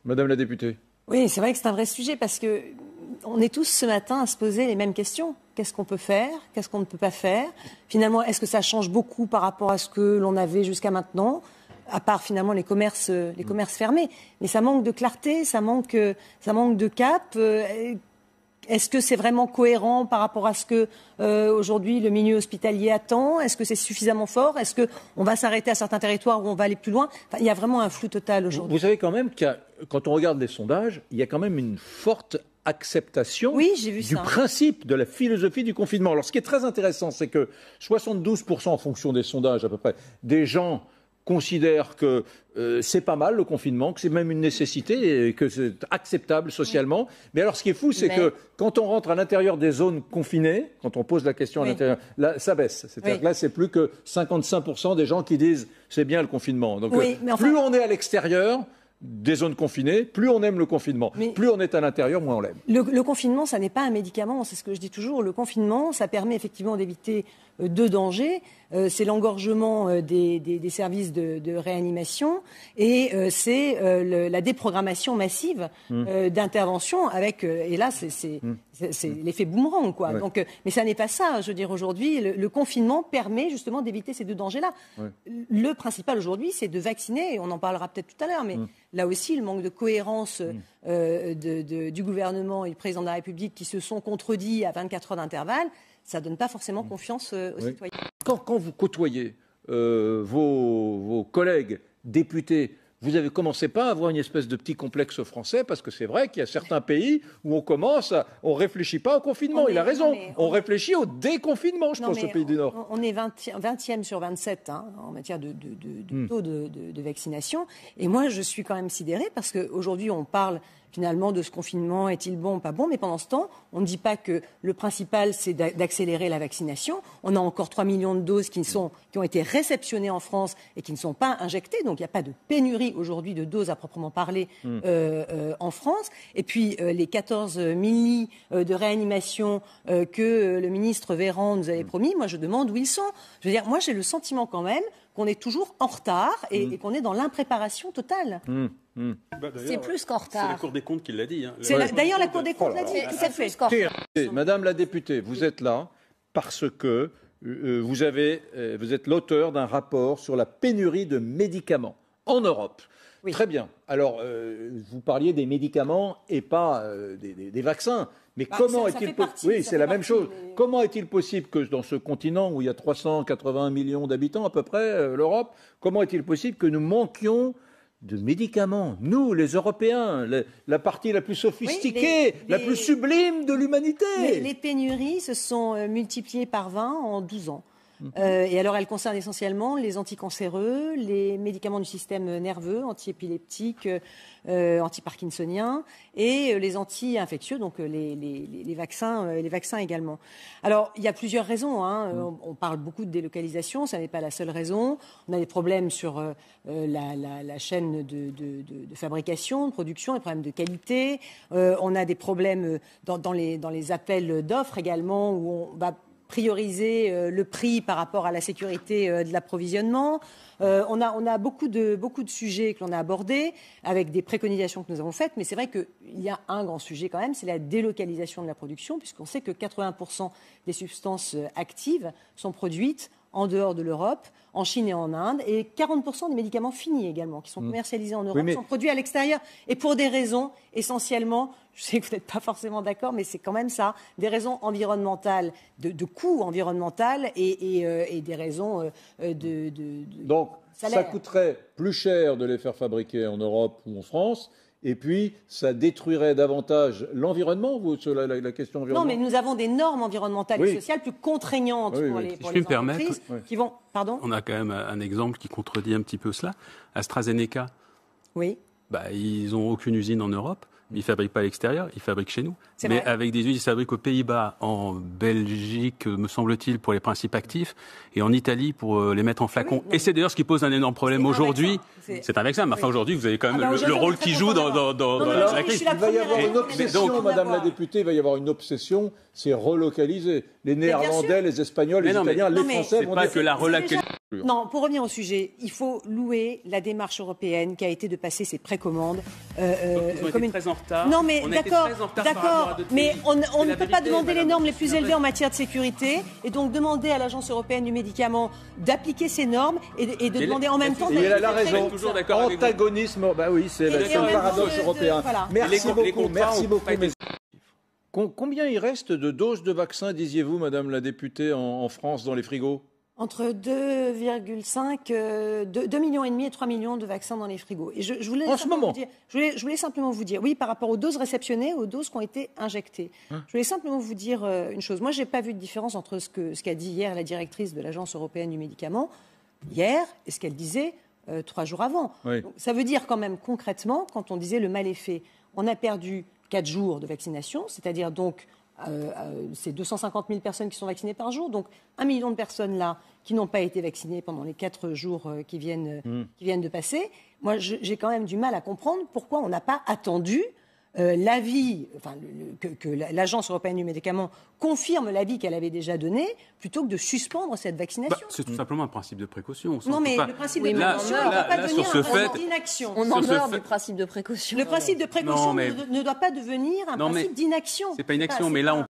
Madame la députée. Oui, c'est vrai que c'est un vrai sujet parce que on est tous ce matin à se poser les mêmes questions. Qu'est-ce qu'on peut faire? Qu'est-ce qu'on ne peut pas faire? Finalement, est-ce que ça change beaucoup par rapport à ce que l'on avait jusqu'à maintenant? À part finalement les commerces fermés. Mais ça manque de clarté, ça manque de cap. Est-ce que c'est vraiment cohérent par rapport à ce que aujourd'hui le milieu hospitalier attend? Est-ce que c'est suffisamment fort? Est-ce qu'on va s'arrêter à certains territoires où on va aller plus loin? Enfin, il y a vraiment un flou total aujourd'hui. Vous savez quand même quand on regarde les sondages, il y a quand même une forte acceptation du principe, de la philosophie du confinement. Alors ce qui est très intéressant, c'est que 72% en fonction des sondages à peu près, des gens considèrent que c'est pas mal le confinement, que c'est même une nécessité et que c'est acceptable socialement. Mais alors ce qui est fou, c'est que quand on rentre à l'intérieur des zones confinées, quand on pose la question à l'intérieur, là ça baisse. C'est-à-dire que là c'est plus que 55% des gens qui disent c'est bien le confinement. Donc plus on est à l'extérieur des zones confinées, plus on aime le confinement. Plus on est à l'intérieur, moins on l'aime. Le confinement, ça n'est pas un médicament, c'est ce que je dis toujours. Le confinement, ça permet effectivement d'éviter deux dangers. C'est l'engorgement des services de réanimation et c'est la déprogrammation massive d'intervention avec, et là, c'est l'effet boomerang, quoi. Ouais. Donc, mais ça n'est pas ça. Je veux dire, aujourd'hui, le confinement permet justement d'éviter ces deux dangers-là. Ouais. Le principal aujourd'hui, c'est de vacciner, et on en parlera peut-être tout à l'heure, mais là aussi, le manque de cohérence du gouvernement et du président de la République qui se sont contredits à 24 heures d'intervalle, ça ne donne pas forcément confiance aux citoyens. Quand vous côtoyez vos collègues députés, vous ne commencez pas à avoir une espèce de petit complexe français, parce que c'est vrai qu'il y a certains pays où on ne réfléchit pas au confinement. Il a raison, on réfléchit au déconfinement, je pense, aux pays du Nord. On est 20e sur 27 en matière de taux de vaccination. Et moi, je suis quand même sidérée, parce qu'aujourd'hui, on parle finalement de ce confinement, est-il bon ou pas bon? Mais pendant ce temps, on ne dit pas que le principal, c'est d'accélérer la vaccination. On a encore 3 millions de doses qui ont été réceptionnées en France et qui ne sont pas injectées. Donc il n'y a pas de pénurie aujourd'hui de doses à proprement parler en France. Et puis les 14 000 lits de réanimation que le ministre Véran nous avait promis, moi je demande où ils sont. Je veux dire, moi j'ai le sentiment quand même qu'on est toujours en retard et qu'on est dans l'impréparation totale. C'est plus qu'en retard. C'est la Cour des comptes qui l'a dit. Hein. D'ailleurs, la Cour des comptes l'a dit. C'est plus qu'en retard. Madame la députée, vous êtes là parce que vous êtes l'auteur d'un rapport sur la pénurie de médicaments en Europe. Oui. Très bien. Alors, vous parliez des médicaments et pas des vaccins. Mais comment est-il possible? Oui, c'est la même chose. Comment est-il possible que dans ce continent où il y a 381 millions d'habitants à peu près, l'Europe, comment est-il possible que nous manquions de médicaments, nous, les Européens, la partie la plus sophistiquée, la plus sublime de l'humanité? Les pénuries se sont multipliées par 20 en 12 ans. Et alors, elles concernent essentiellement les anticancéreux, les médicaments du système nerveux, antiépileptiques, antiparkinsoniens, et les anti-infectieux, donc les vaccins également. Alors, il y a plusieurs raisons. On parle beaucoup de délocalisation, ça n'est pas la seule raison. On a des problèmes sur la chaîne de fabrication, de production, des problèmes de qualité. On a des problèmes dans les appels d'offres également, où on va prioriser le prix par rapport à la sécurité de l'approvisionnement. On a beaucoup de sujets que l'on a abordés avec des préconisations que nous avons faites, mais c'est vrai qu'il y a un grand sujet quand même, c'est la délocalisation de la production, puisqu'on sait que 80% des substances actives sont produites en dehors de l'Europe, en Chine et en Inde, et 40% des médicaments finis également, qui sont commercialisés en Europe, sont produits à l'extérieur, et pour des raisons essentiellement, je sais que vous n'êtes pas forcément d'accord, mais c'est quand même ça, des raisons environnementales, de coût environnemental, et des raisons Donc, salaire. Ça coûterait plus cher de les faire fabriquer en Europe ou en France, et puis ça détruirait davantage l'environnement, sur la question environnementale. Non, mais nous avons des normes environnementales et sociales plus contraignantes pour les entreprises qui vont... Pardon ? On a quand même un exemple qui contredit un petit peu cela. AstraZeneca, ils n'ont aucune usine en Europe. Ils ne fabriquent pas à l'extérieur, ils fabriquent chez nous. Mais avec des usines, ils fabriquent aux Pays-Bas, en Belgique, me semble-t-il, pour les principes actifs, et en Italie pour les mettre en flacon. Et c'est d'ailleurs ce qui pose un énorme problème aujourd'hui. C'est un vaccin, mais enfin aujourd'hui, vous avez quand même le rôle qui joue dans la crise. Il va y avoir une obsession, Madame la députée, il va y avoir une obsession, c'est relocaliser. Les Néerlandais, les Espagnols, les Italiens, les Français vont dire... C'est pas que la relocalisation... Non, pour revenir au sujet, il faut louer la démarche européenne qui a été de passer ces précommandes. Comme très en retard. Non, mais d'accord, mais on ne peut pas demander les normes les plus élevées en matière de sécurité et donc demander à l'Agence européenne du médicament d'appliquer ces normes et de demander en même temps... Il a la raison. Antagonisme, bah oui, c'est le paradoxe européen. Voilà. Merci beaucoup. Combien il reste de doses de vaccins, disiez-vous, Madame la députée, en France dans les frigos ? Entre 2,5 millions et 3 millions de vaccins dans les frigos. Et je voulais je voulais simplement vous dire, oui, par rapport aux doses réceptionnées, aux doses qui ont été injectées. Je voulais simplement vous dire une chose. Moi, je n'ai pas vu de différence entre ce qu'a dit hier la directrice de l'Agence européenne du médicament, hier, et ce qu'elle disait 3 jours avant. Oui. Donc, ça veut dire quand même concrètement, quand on disait le mal est fait, on a perdu 4 jours de vaccination, c'est-à-dire donc... c'est 250 000 personnes qui sont vaccinées par jour, donc 1 million de personnes là qui n'ont pas été vaccinées pendant les 4 jours qui viennent de passer. Moi, j'ai quand même du mal à comprendre pourquoi on n'a pas attendu l'avis, que l'Agence européenne du médicament confirme l'avis qu'elle avait déjà donné, plutôt que de suspendre cette vaccination. C'est tout simplement un principe de précaution. Non, mais le principe de précaution ne doit pas devenir un principe d'inaction. On en meurt du principe de précaution. Le principe de précaution ne doit pas devenir un principe d'inaction. C'est pas inaction, mais là,